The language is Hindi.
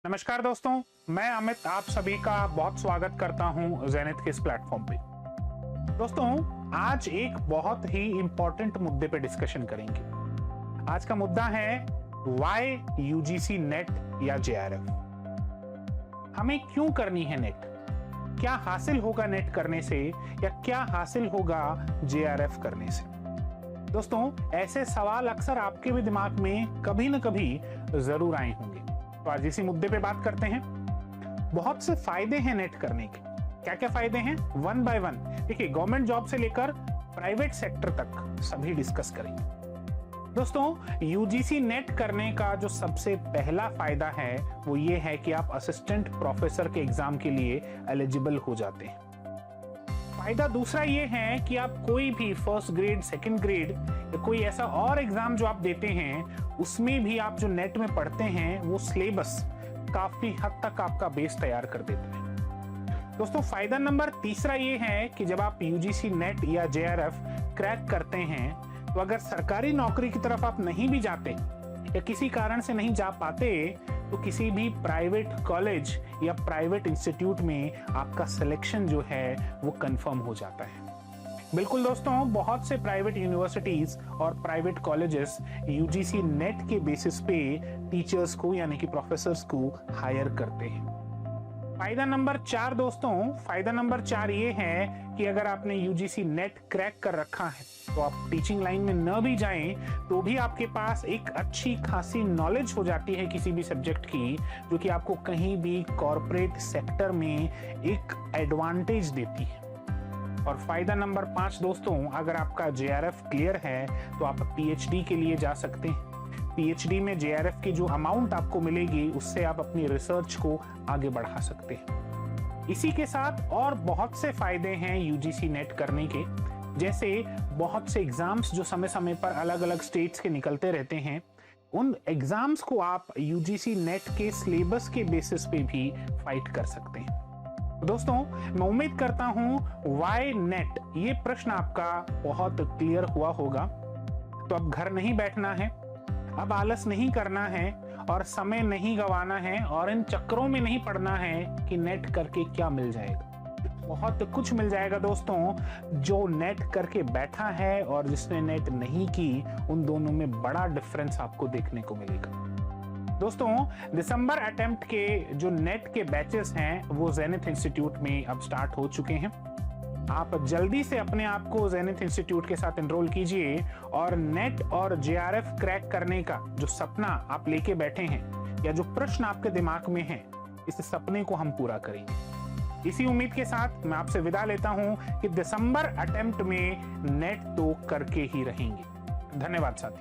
नमस्कार दोस्तों, मैं अमित आप सभी का बहुत स्वागत करता हूं ज़ेनिथ के इस प्लेटफॉर्म पे। दोस्तों, आज एक बहुत ही इंपॉर्टेंट मुद्दे पे डिस्कशन करेंगे। आज का मुद्दा है वाई यूजीसी नेट या जेआरएफ। हमें क्यों करनी है नेट? क्या हासिल होगा नेट करने से या क्या हासिल होगा जेआरएफ करने से? दोस्तों, ऐसे सवाल अक्सर आपके भी दिमाग में कभी ना कभी जरूर आए होंगे। तो आज इसी मुद्दे पे बात करते हैं। बहुत से फायदे हैं नेट करने के। क्या क्या फायदे हैं, वन बाय वन देखिए, गवर्नमेंट जॉब से लेकर प्राइवेट सेक्टर तक सभी डिस्कस करेंगे। दोस्तों, यूजीसी नेट करने का जो सबसे पहला फायदा है वो ये है कि आप असिस्टेंट प्रोफेसर के एग्जाम के लिए एलिजिबल हो जाते हैं। फायदा दूसरा ये है कि आप कोई भी फर्स्ट ग्रेड, सेकंड ग्रेड या कोई ऐसा और एग्जाम जो आप देते हैं उसमें भी आप जो नेट में पढ़ते हैं वो सिलेबस काफी हद तक आपका बेस तैयार कर देता है। दोस्तों, फायदा नंबर तीसरा ये है कि जब आप यूजीसी नेट या जेआरएफ क्रैक करते हैं तो अगर सरकारी नौकरी की तरफ आप नहीं भी जाते या किसी कारण से नहीं जा पाते तो किसी भी प्राइवेट कॉलेज या प्राइवेट इंस्टीट्यूट में आपका सिलेक्शन जो है वो कंफर्म हो जाता है। बिल्कुल दोस्तों, बहुत से प्राइवेट यूनिवर्सिटीज और प्राइवेट कॉलेजेस यूजीसी नेट के बेसिस पे टीचर्स को यानी कि प्रोफेसर्स को हायर करते हैं। फायदा नंबर 4 दोस्तों, फायदा नंबर 4 ये है कि अगर आपने यूजीसी नेट क्रैक कर रखा है तो आप टीचिंग लाइन में न भी जाएं तो भी आपके पास एक अच्छी खासी नॉलेज हो जाती है किसी भी सब्जेक्ट की, जो कि आपको कहीं भी कॉर्पोरेट सेक्टर में एक एडवांटेज देती है। और फायदा नंबर 5 दोस्तों, अगर आपका जेआरएफ क्लियर है तो आप पीएचडी के लिए जा सकते हैं। पीएचडी में जेआरएफ की जो अमाउंट आपको मिलेगी उससे आप अपनी रिसर्च को आगे बढ़ा सकते हैं। इसी के साथ और बहुत से फायदे हैं यूजीसी नेट करने के, जैसे बहुत से एग्जाम्स जो समय समय पर अलग अलग स्टेट्स के निकलते रहते हैं, उन एग्जाम्स को आप यूजीसी नेट के सिलेबस के बेसिस पे भी फाइट कर सकते हैं। दोस्तों, मैं उम्मीद करता हूं वाई नेट ये प्रश्न आपका बहुत क्लियर हुआ होगा। तो अब घर नहीं बैठना है, अब आलस नहीं करना है और समय नहीं गंवाना है और इन चक्करों में नहीं पड़ना है कि नेट करके क्या मिल जाएगा। बहुत कुछ मिल जाएगा दोस्तों। जो नेट करके बैठा है और जिसने नेट नहीं की, उन दोनों में बड़ा डिफरेंस आपको देखने को मिलेगा। दोस्तों, दिसंबर अटेम्प्ट के जो नेट के बैचेस हैं वो ज़ेनिथ इंस्टीट्यूट में अब स्टार्ट हो चुके हैं। आप जल्दी से अपने आप को ज़ेनिथ इंस्टीट्यूट के साथ एनरोल कीजिए और नेट और जेआरएफ क्रैक करने का जो सपना आप लेके बैठे हैं या जो प्रश्न आपके दिमाग में है, इस सपने को हम पूरा करेंगे। इसी उम्मीद के साथ मैं आपसे विदा लेता हूं कि दिसंबर अटेम्प्ट में नेट तो करके ही रहेंगे। धन्यवाद साथी।